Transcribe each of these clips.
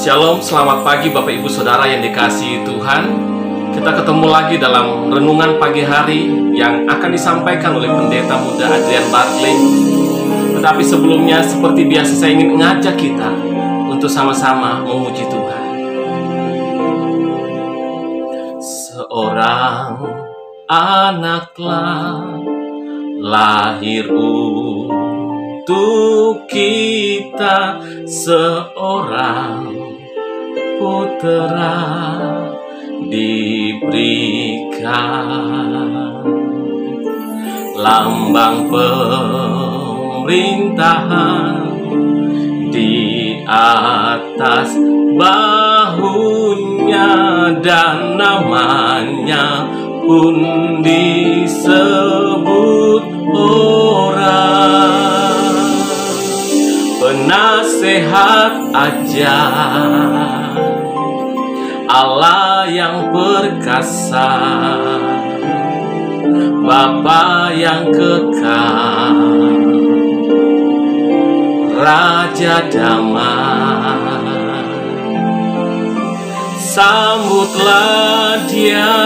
Shalom, selamat pagi Bapak Ibu Saudara yang dikasihi Tuhan. Kita ketemu lagi dalam renungan pagi hari yang akan disampaikan oleh Pendeta Muda Adrian Bartley. Tetapi sebelumnya, seperti biasa, saya ingin mengajak kita untuk sama-sama memuji Tuhan. Seorang anaklah lahir untuk kita, seorang putera diberikan, lambang pemerintahan di atas bahunya, dan namanya pun disebut orang penasehat ajar, Allah yang perkasa, Bapa yang kekal, Raja damai. Sambutlah Dia,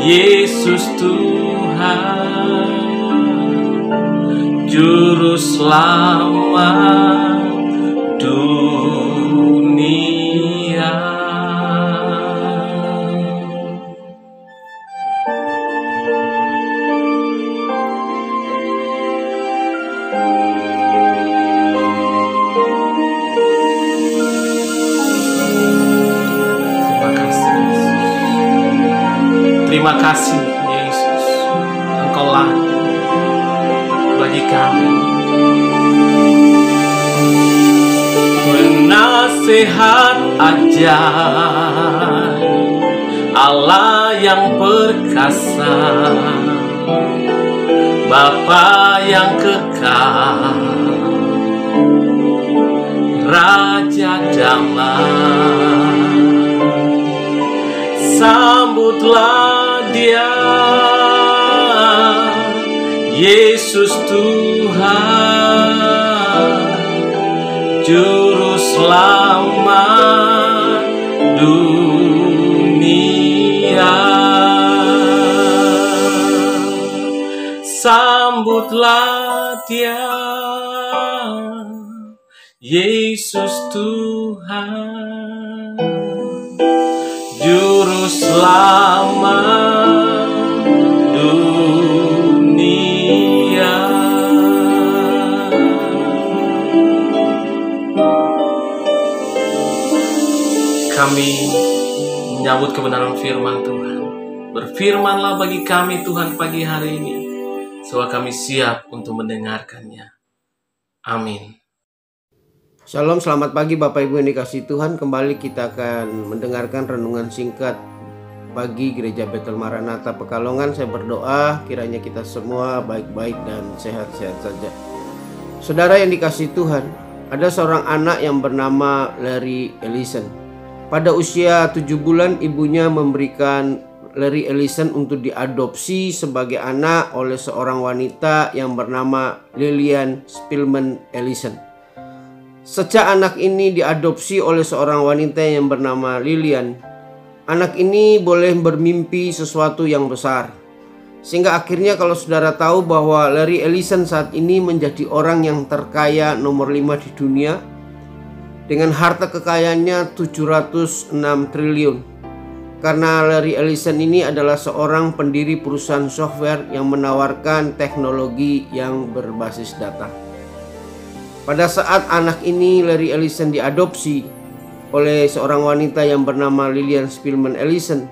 Yesus Tuhan, Juru Selamat dunia. Terima kasih Yesus, Engkaulah bagi kami penasehat ajar, Allah yang perkasa, Bapa yang kekal, Raja damai. Sambutlah Dia, Yesus Tuhan, Juru Selamat dunia. Sambutlah Dia, Yesus Tuhan, Juru Selamat dunia. Kami menyambut kebenaran firman Tuhan. Berfirmanlah bagi kami Tuhan pagi hari ini, sebab kami siap untuk mendengarkannya. Amin. Shalom, selamat pagi Bapak Ibu yang dikasihi Tuhan. Kembali kita akan mendengarkan renungan singkat pagi Gereja Betel Maranatha Pekalongan. Saya berdoa kiranya kita semua baik-baik dan sehat-sehat saja. Saudara yang dikasihi Tuhan, ada seorang anak yang bernama Larry Ellison. Pada usia 7 bulan, ibunya memberikan Larry Ellison untuk diadopsi sebagai anak oleh seorang wanita yang bernama Lillian Spillman Ellison. Sejak anak ini diadopsi oleh seorang wanita yang bernama Lillian, anak ini boleh bermimpi sesuatu yang besar. Sehingga akhirnya kalau saudara tahu bahwa Larry Ellison saat ini menjadi orang yang terkaya nomor 5 di dunia, dengan harta kekayaannya 706 triliun. Karena Larry Ellison ini adalah seorang pendiri perusahaan software yang menawarkan teknologi yang berbasis data. Pada saat anak ini, Larry Ellison, diadopsi oleh seorang wanita yang bernama Lillian Spillman Ellison,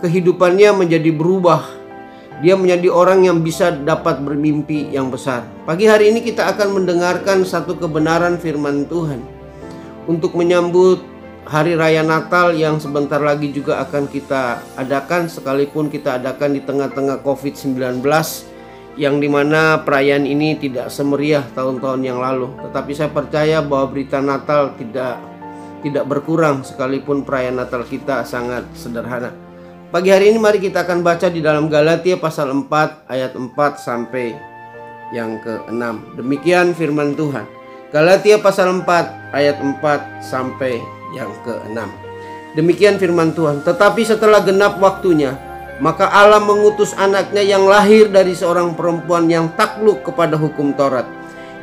kehidupannya menjadi berubah. Dia menjadi orang yang bisa dapat bermimpi yang besar. Pagi hari ini kita akan mendengarkan satu kebenaran firman Tuhan untuk menyambut Hari Raya Natal yang sebentar lagi juga akan kita adakan, sekalipun kita adakan di tengah-tengah COVID-19, yang dimana perayaan ini tidak semeriah tahun-tahun yang lalu. Tetapi saya percaya bahwa berita Natal tidak berkurang, sekalipun perayaan Natal kita sangat sederhana. Pagi hari ini mari kita akan baca di dalam Galatia pasal 4 ayat 4 sampai yang ke-6. Demikian firman Tuhan. Galatia pasal 4 ayat 4 sampai yang ke-6. Demikian firman Tuhan. Tetapi setelah genap waktunya, maka Allah mengutus anaknya yang lahir dari seorang perempuan yang takluk kepada hukum Taurat.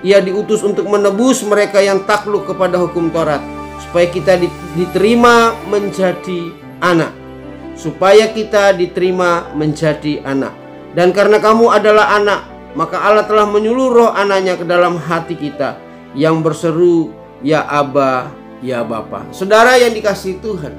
Ia diutus untuk menebus mereka yang takluk kepada hukum Taurat, supaya kita diterima menjadi anak. Supaya kita diterima menjadi anak. Dan karena kamu adalah anak, maka Allah telah menyuluh roh anaknya ke dalam hati kita, yang berseru, ya Aba, ya Bapa. Saudara yang dikasihi Tuhan,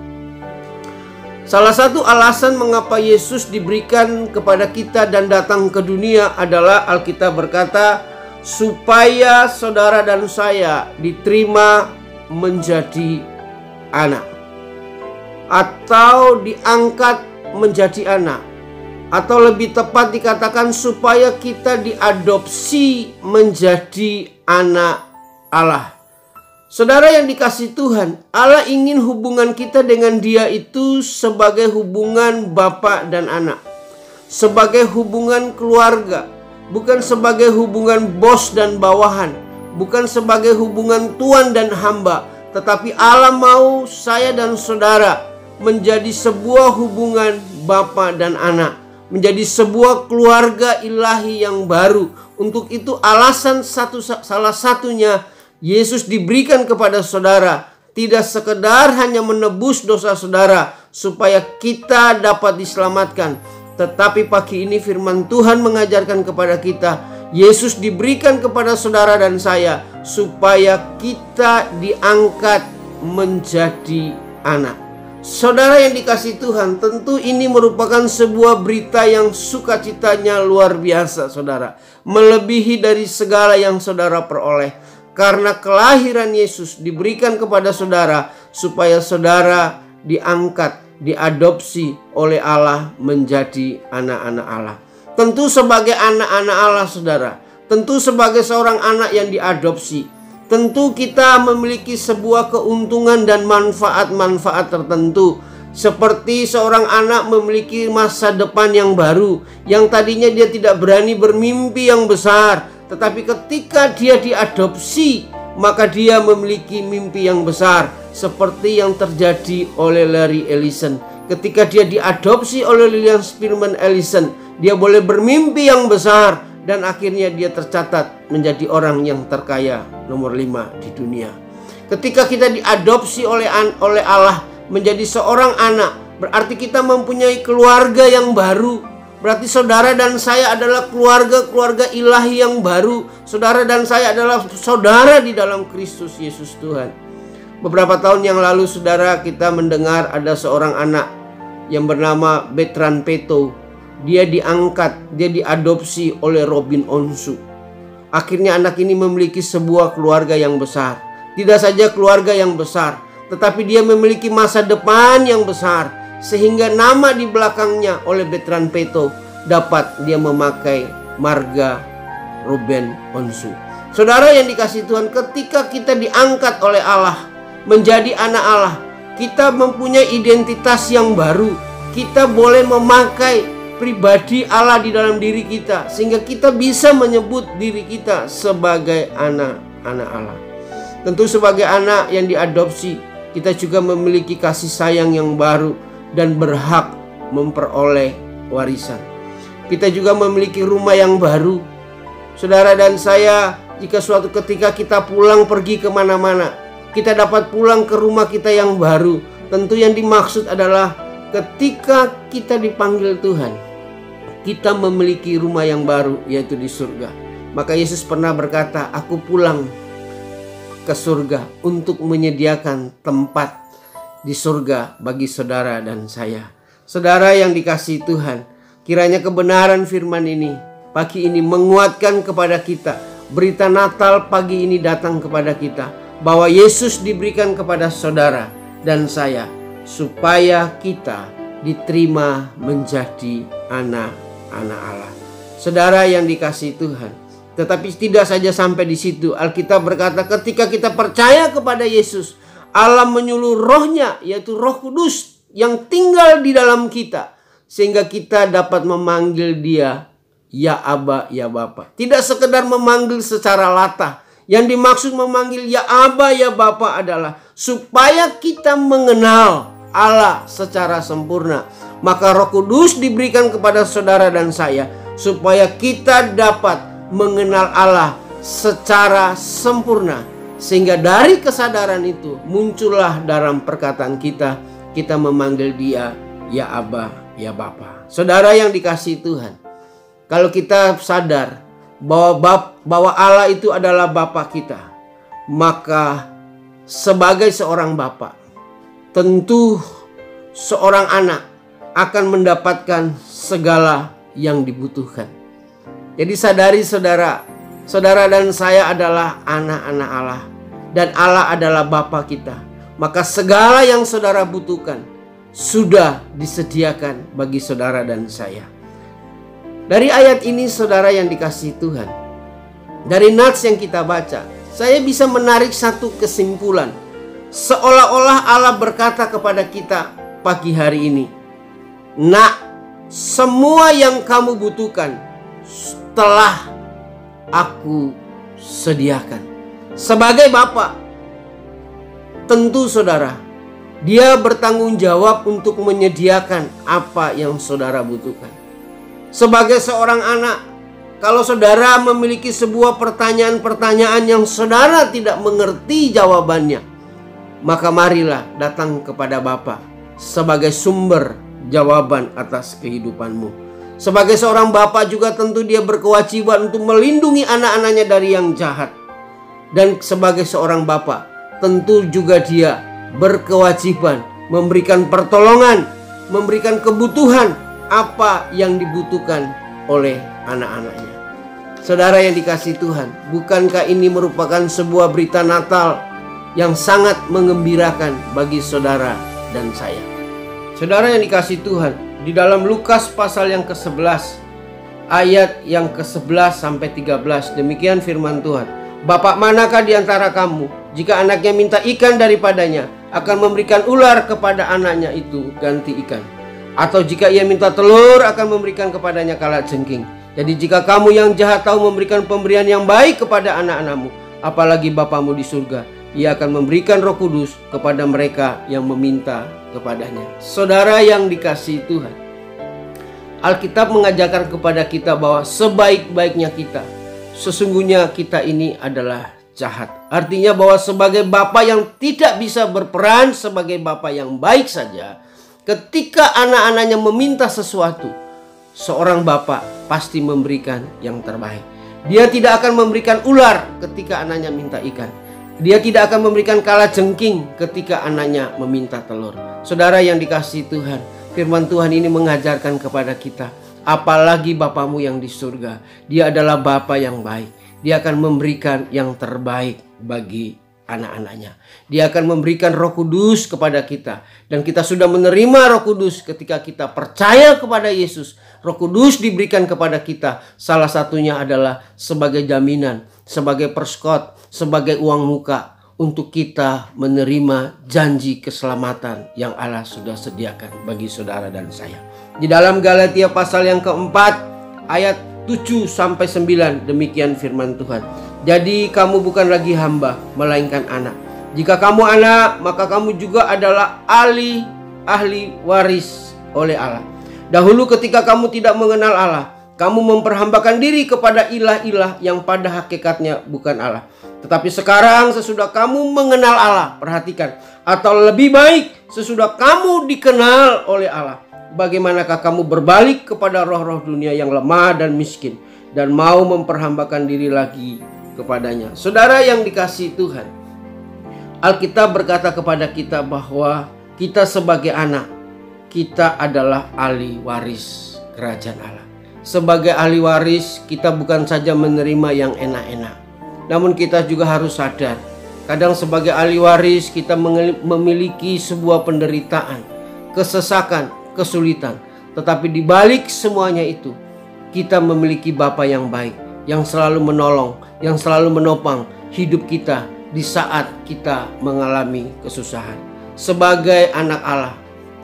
salah satu alasan mengapa Yesus diberikan kepada kita dan datang ke dunia adalah Alkitab berkata, supaya saudara dan saya diterima menjadi anak, atau diangkat menjadi anak, atau lebih tepat dikatakan supaya kita diadopsi menjadi anak Allah. Saudara yang dikasihi Tuhan, Allah ingin hubungan kita dengan Dia itu sebagai hubungan bapa dan anak, sebagai hubungan keluarga, bukan sebagai hubungan bos dan bawahan, bukan sebagai hubungan tuan dan hamba, tetapi Allah mau saya dan saudara menjadi sebuah hubungan bapa dan anak, menjadi sebuah keluarga ilahi yang baru. Untuk itu alasan salah satunya Yesus diberikan kepada saudara, tidak sekedar hanya menebus dosa saudara supaya kita dapat diselamatkan, tetapi pagi ini firman Tuhan mengajarkan kepada kita, Yesus diberikan kepada saudara dan saya supaya kita diangkat menjadi anak. Saudara yang dikasihi Tuhan, tentu ini merupakan sebuah berita yang sukacitanya luar biasa, saudara, melebihi dari segala yang saudara peroleh. Karena kelahiran Yesus diberikan kepada saudara supaya saudara diangkat, diadopsi oleh Allah menjadi anak-anak Allah. Tentu sebagai anak-anak Allah, saudara, tentu sebagai seorang anak yang diadopsi, tentu kita memiliki sebuah keuntungan dan manfaat-manfaat tertentu. Seperti seorang anak memiliki masa depan yang baru, yang tadinya dia tidak berani bermimpi yang besar, tetapi ketika dia diadopsi, maka dia memiliki mimpi yang besar. Seperti yang terjadi oleh Larry Ellison. Ketika dia diadopsi oleh Lilian Spearman Ellison, dia boleh bermimpi yang besar, dan akhirnya dia tercatat menjadi orang yang terkaya nomor 5 di dunia. Ketika kita diadopsi oleh Allah menjadi seorang anak, berarti kita mempunyai keluarga yang baru. Berarti saudara dan saya adalah keluarga ilahi yang baru. Saudara dan saya adalah saudara di dalam Kristus Yesus Tuhan. Beberapa tahun yang lalu, saudara, kita mendengar ada seorang anak yang bernama Bertrand Peto. Dia diangkat, dia diadopsi oleh Robin Onsu. Akhirnya anak ini memiliki sebuah keluarga yang besar. Tidak saja keluarga yang besar, tetapi dia memiliki masa depan yang besar, sehingga nama di belakangnya oleh Bertrand Peto dapat dia memakai marga Robin Onsu. Saudara yang dikasihi Tuhan, ketika kita diangkat oleh Allah menjadi anak Allah, kita mempunyai identitas yang baru. Kita boleh memakai pribadi Allah di dalam diri kita, sehingga kita bisa menyebut diri kita sebagai anak-anak Allah. Tentu sebagai anak yang diadopsi, kita juga memiliki kasih sayang yang baru dan berhak memperoleh warisan. Kita juga memiliki rumah yang baru. Saudara dan saya, jika suatu ketika kita pulang pergi kemana-mana, kita dapat pulang ke rumah kita yang baru. Tentu yang dimaksud adalah ketika kita dipanggil Tuhan, kita memiliki rumah yang baru, yaitu di surga. Maka Yesus pernah berkata, aku pulang ke surga untuk menyediakan tempat di surga bagi saudara dan saya. Saudara yang dikasihi Tuhan, kiranya kebenaran firman ini pagi ini menguatkan kepada kita. Berita Natal pagi ini datang kepada kita, bahwa Yesus diberikan kepada saudara dan saya supaya kita diterima menjadi anak-anak Allah. Saudara yang dikasihi Tuhan, tetapi tidak saja sampai di situ. Alkitab berkata ketika kita percaya kepada Yesus, Allah menyuluh rohnya, yaitu Roh Kudus yang tinggal di dalam kita, sehingga kita dapat memanggil dia, ya Aba, ya Bapa. Tidak sekedar memanggil secara latah. Yang dimaksud memanggil ya Aba, ya Bapa adalah supaya kita mengenal Allah secara sempurna. Maka Roh Kudus diberikan kepada saudara dan saya supaya kita dapat mengenal Allah secara sempurna. Sehingga dari kesadaran itu muncullah dalam perkataan kita memanggil Dia ya Aba, ya Bapa. Saudara yang dikasihi Tuhan, kalau kita sadar bahwa Allah itu adalah Bapa kita, maka sebagai seorang Bapa, tentu seorang anak akan mendapatkan segala yang dibutuhkan. Jadi sadari saudara dan saya adalah anak-anak Allah, dan Allah adalah Bapa kita. Maka segala yang saudara butuhkan sudah disediakan bagi saudara dan saya. Dari ayat ini saudara yang dikasihi Tuhan, dari nats yang kita baca, saya bisa menarik satu kesimpulan. Seolah-olah Allah berkata kepada kita pagi hari ini, "Nak, semua yang kamu butuhkan telah Aku sediakan." Sebagai Bapa, tentu saudara, Dia bertanggung jawab untuk menyediakan apa yang saudara butuhkan. Sebagai seorang anak, kalau saudara memiliki sebuah pertanyaan-pertanyaan yang saudara tidak mengerti jawabannya, maka marilah datang kepada Bapa sebagai sumber jawaban atas kehidupanmu. Sebagai seorang Bapa juga tentu Dia berkewajiban untuk melindungi anak-anaknya dari yang jahat. Dan sebagai seorang Bapa, tentu juga Dia berkewajiban memberikan pertolongan, memberikan kebutuhan apa yang dibutuhkan oleh anak-anaknya. Saudara yang dikasihi Tuhan, bukankah ini merupakan sebuah berita Natal yang sangat mengembirakan bagi saudara dan saya? Saudara yang dikasihi Tuhan, di dalam Lukas pasal yang ke-11 ayat yang ke-11 sampai 13, demikian firman Tuhan. "Bapak manakah di antara kamu, jika anaknya minta ikan daripadanya, akan memberikan ular kepada anaknya itu ganti ikan? Atau jika ia minta telur, akan memberikan kepadanya kalajengking? Jadi jika kamu yang jahat tahu memberikan pemberian yang baik kepada anak-anakmu, apalagi Bapamu di surga, Ia akan memberikan Roh Kudus kepada mereka yang meminta kepadanya." Saudara yang dikasihi Tuhan, Alkitab mengajarkan kepada kita bahwa sebaik-baiknya kita, sesungguhnya kita ini adalah jahat. Artinya bahwa sebagai Bapa yang tidak bisa berperan sebagai Bapa yang baik saja, ketika anak-anaknya meminta sesuatu, seorang Bapa pasti memberikan yang terbaik. Dia tidak akan memberikan ular ketika anaknya minta ikan. Dia tidak akan memberikan kalajengking ketika anaknya meminta telur. Saudara yang dikasihi Tuhan, firman Tuhan ini mengajarkan kepada kita, apalagi Bapamu yang di surga, Dia adalah Bapa yang baik. Dia akan memberikan yang terbaik bagi anak-anaknya. Dia akan memberikan Roh Kudus kepada kita. Dan kita sudah menerima Roh Kudus ketika kita percaya kepada Yesus. Roh Kudus diberikan kepada kita. Salah satunya adalah sebagai jaminan, sebagai perskot, sebagai uang muka untuk kita menerima janji keselamatan yang Allah sudah sediakan bagi saudara dan saya. Di dalam Galatia pasal yang keempat ayat 7-9, demikian firman Tuhan. "Jadi kamu bukan lagi hamba, melainkan anak. Jika kamu anak, maka kamu juga adalah ahli waris oleh Allah. Dahulu ketika kamu tidak mengenal Allah, kamu memperhambakan diri kepada ilah-ilah yang pada hakikatnya bukan Allah. Tetapi sekarang sesudah kamu mengenal Allah," perhatikan, "atau lebih baik sesudah kamu dikenal oleh Allah, bagaimanakah kamu berbalik kepada roh-roh dunia yang lemah dan miskin dan mau memperhambakan diri lagi kepadanya?" Saudara yang dikasihi Tuhan, Alkitab berkata kepada kita bahwa kita sebagai anak, kita adalah ahli waris kerajaan Allah. Sebagai ahli waris, kita bukan saja menerima yang enak-enak, namun kita juga harus sadar, kadang sebagai ahli waris kita memiliki sebuah penderitaan, kesesakan, kesulitan. Tetapi di balik semuanya itu, kita memiliki Bapa yang baik, yang selalu menolong, yang selalu menopang hidup kita di saat kita mengalami kesusahan. Sebagai anak Allah,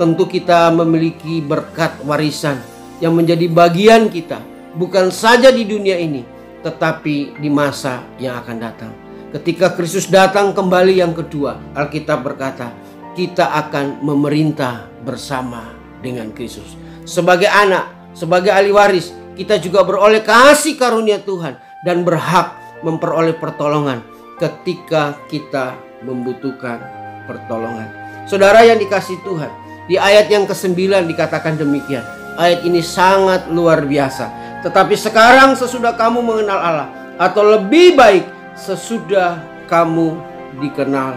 tentu kita memiliki berkat warisan yang menjadi bagian kita, bukan saja di dunia ini, tetapi di masa yang akan datang. Ketika Kristus datang kembali yang kedua, Alkitab berkata, kita akan memerintah bersama dengan Kristus. Sebagai anak, sebagai ahli waris, kita juga beroleh kasih karunia Tuhan dan berhak memperoleh pertolongan ketika kita membutuhkan pertolongan. Saudara yang dikasihi Tuhan, di ayat yang ke-9 dikatakan demikian. Ayat ini sangat luar biasa. Tetapi sekarang sesudah kamu mengenal Allah, atau lebih baik sesudah kamu dikenal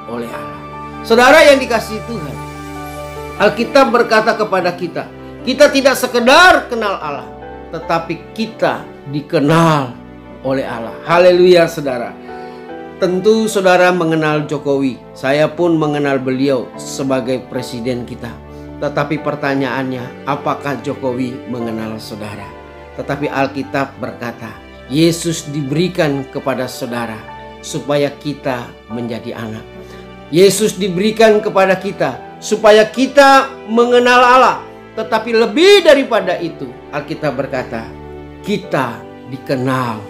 oleh Allah. Saudara yang dikasihi Tuhan, Alkitab berkata kepada kita, kita tidak sekedar kenal Allah, tetapi kita dikenal oleh Allah. Haleluya saudara. Tentu saudara mengenal Jokowi, saya pun mengenal beliau sebagai presiden kita. Tetapi pertanyaannya, apakah Jokowi mengenal saudara? Tetapi Alkitab berkata, Yesus diberikan kepada saudara supaya kita menjadi anak. Yesus diberikan kepada kita supaya kita mengenal Allah. Tetapi lebih daripada itu, Alkitab berkata, kita dikenal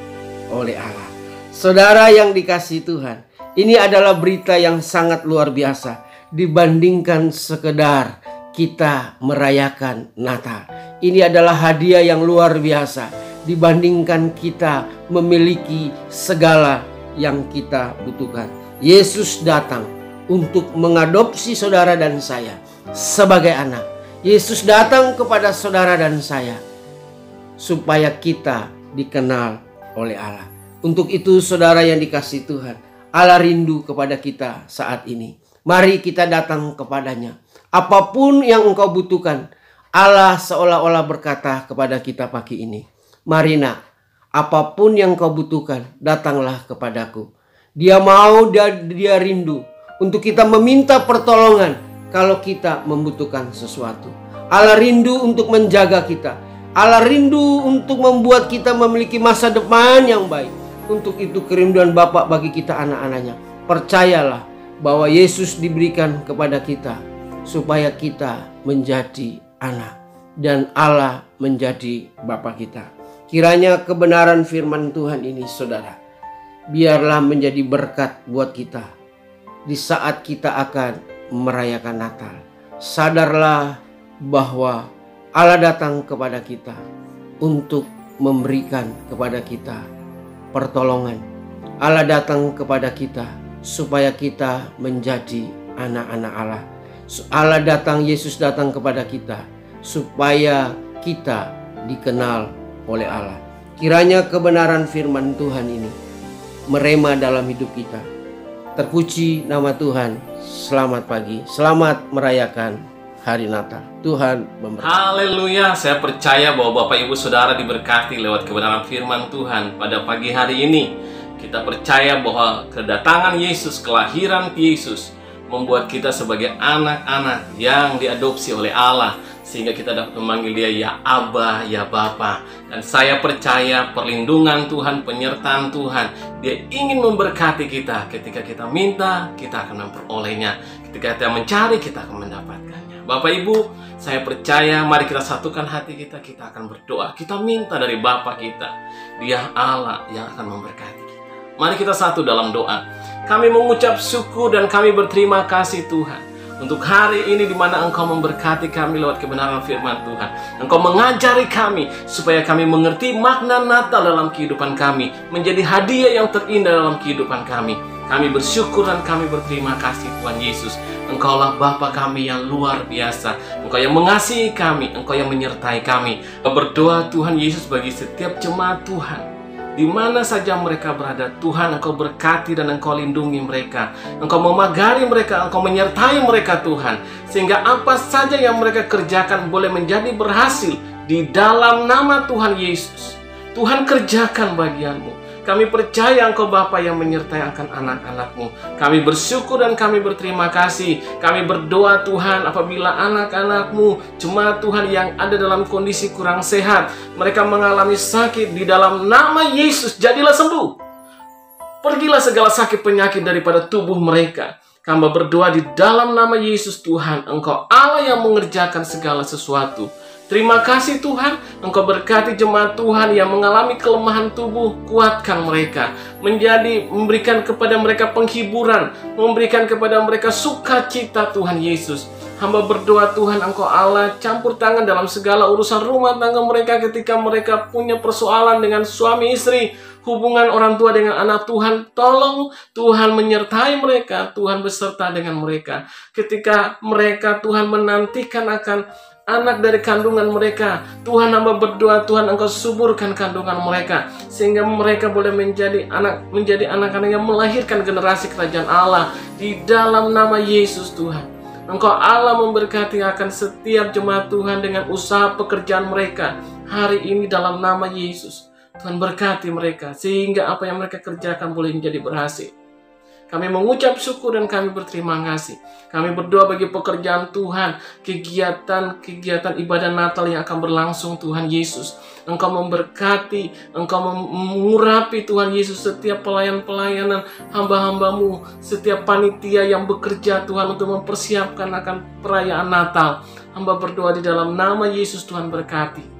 oleh Allah. Saudara yang dikasihi Tuhan, ini adalah berita yang sangat luar biasa dibandingkan sekedar kita merayakan Natal. Ini adalah hadiah yang luar biasa dibandingkan kita memiliki segala yang kita butuhkan. Yesus datang untuk mengadopsi saudara dan saya sebagai anak. Yesus datang kepada saudara dan saya supaya kita dikenal oleh Allah. Untuk itu saudara yang dikasihi Tuhan, Allah rindu kepada kita saat ini. Mari kita datang kepadanya. Apapun yang engkau butuhkan, Allah seolah-olah berkata kepada kita pagi ini, mari nak, apapun yang kau butuhkan, datanglah kepadaku. Dia mau, dia rindu untuk kita meminta pertolongan kalau kita membutuhkan sesuatu. Allah rindu untuk menjaga kita. Allah rindu untuk membuat kita memiliki masa depan yang baik. Untuk itu kerinduan Bapa bagi kita anak-anaknya. Percayalah bahwa Yesus diberikan kepada kita supaya kita menjadi anak dan Allah menjadi Bapa kita. Kiranya kebenaran firman Tuhan ini saudara, biarlah menjadi berkat buat kita di saat kita akan merayakan Natal. Sadarlah bahwa Allah datang kepada kita untuk memberikan kepada kita pertolongan. Allah datang kepada kita supaya kita menjadi anak-anak Allah. Allah datang, Yesus datang kepada kita supaya kita dikenal oleh Allah. Kiranya kebenaran firman Tuhan ini merema dalam hidup kita. Terpuji nama Tuhan. Selamat pagi, selamat merayakan hari Natal. Tuhan memberkati. Haleluya, saya percaya bahwa Bapak Ibu Saudara diberkati lewat kebenaran firman Tuhan pada pagi hari ini. Kita percaya bahwa kedatangan Yesus, kelahiran Yesus membuat kita sebagai anak-anak yang diadopsi oleh Allah, sehingga kita dapat memanggil dia ya Abba, ya Bapa. Dan saya percaya perlindungan Tuhan, penyertaan Tuhan, dia ingin memberkati kita. Ketika kita minta, kita akan memperolehnya. Ketika kita mencari, kita akan mendapatkannya. Bapak Ibu, saya percaya mari kita satukan hati kita. Kita akan berdoa, kita minta dari Bapa kita. Dia Allah yang akan memberkati kita. Mari kita satu dalam doa. Kami mengucap syukur dan kami berterima kasih Tuhan untuk hari ini di mana Engkau memberkati kami lewat kebenaran firman Tuhan. Engkau mengajari kami supaya kami mengerti makna Natal dalam kehidupan kami, menjadi hadiah yang terindah dalam kehidupan kami. Kami bersyukur dan kami berterima kasih Tuhan Yesus. Engkaulah Bapa kami yang luar biasa. Engkau yang mengasihi kami, Engkau yang menyertai kami. Berdoa Tuhan Yesus bagi setiap jemaat Tuhan, di mana saja mereka berada, Tuhan Engkau berkati dan Engkau lindungi mereka. Engkau memagari mereka, Engkau menyertai mereka Tuhan, sehingga apa saja yang mereka kerjakan boleh menjadi berhasil di dalam nama Tuhan Yesus. Tuhan kerjakan bagianmu. Kami percaya Engkau Bapa yang menyertai akan anak-anak-Mu. Kami bersyukur dan kami berterima kasih. Kami berdoa Tuhan apabila anak-anak-Mu, jemaat Tuhan yang ada dalam kondisi kurang sehat, mereka mengalami sakit, di dalam nama Yesus jadilah sembuh. Pergilah segala sakit penyakit daripada tubuh mereka. Kami berdoa di dalam nama Yesus Tuhan, Engkau Allah yang mengerjakan segala sesuatu. Terima kasih Tuhan, Engkau berkati jemaat Tuhan yang mengalami kelemahan tubuh, kuatkan mereka, memberikan kepada mereka penghiburan, memberikan kepada mereka sukacita Tuhan Yesus. Hamba berdoa Tuhan, Engkau Allah campur tangan dalam segala urusan rumah tangga mereka ketika mereka punya persoalan dengan suami istri, hubungan orang tua dengan anak. Tuhan, tolong Tuhan menyertai mereka, Tuhan beserta dengan mereka. Ketika mereka Tuhan menantikan akan anak dari kandungan mereka, Tuhan, hamba berdoa Tuhan, Engkau suburkan kandungan mereka sehingga mereka boleh menjadi anak-anak yang melahirkan generasi kerajaan Allah di dalam nama Yesus. Tuhan, Engkau Allah memberkati akan setiap jemaat Tuhan dengan usaha pekerjaan mereka hari ini dalam nama Yesus. Tuhan, berkati mereka sehingga apa yang mereka kerjakan boleh menjadi berhasil. Kami mengucap syukur dan kami berterima kasih. Kami berdoa bagi pekerjaan Tuhan, kegiatan ibadah Natal yang akan berlangsung Tuhan Yesus. Engkau memberkati, Engkau mengurapi Tuhan Yesus setiap pelayanan hamba-hambamu, setiap panitia yang bekerja Tuhan untuk mempersiapkan akan perayaan Natal. Hamba berdoa di dalam nama Yesus, Tuhan berkati.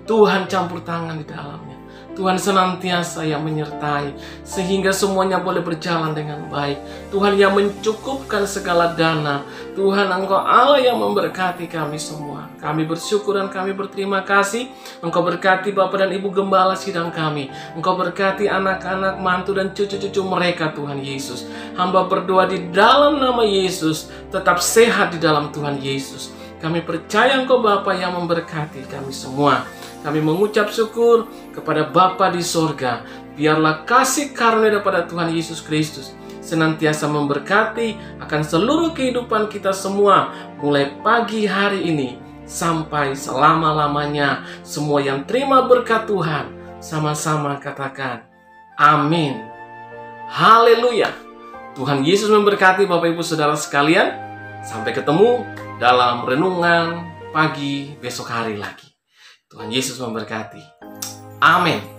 Tuhan campur tangan di dalamnya. Tuhan senantiasa yang menyertai sehingga semuanya boleh berjalan dengan baik. Tuhan yang mencukupkan segala dana. Tuhan, Engkau Allah yang memberkati kami semua. Kami bersyukur dan kami berterima kasih. Engkau berkati Bapak dan Ibu Gembala sidang kami. Engkau berkati anak-anak, mantu dan cucu-cucu mereka Tuhan Yesus. Hamba berdoa di dalam nama Yesus, tetap sehat di dalam Tuhan Yesus. Kami percaya Engkau Bapa yang memberkati kami semua. Kami mengucap syukur kepada Bapa di sorga. Biarlah kasih karunia daripada Tuhan Yesus Kristus senantiasa memberkati akan seluruh kehidupan kita semua, mulai pagi hari ini sampai selama-lamanya. Semua yang terima berkat Tuhan, sama-sama katakan amin. Haleluya. Tuhan Yesus memberkati Bapak Ibu Saudara sekalian. Sampai ketemu dalam renungan pagi besok hari lagi. Tuhan Yesus memberkati. Amin.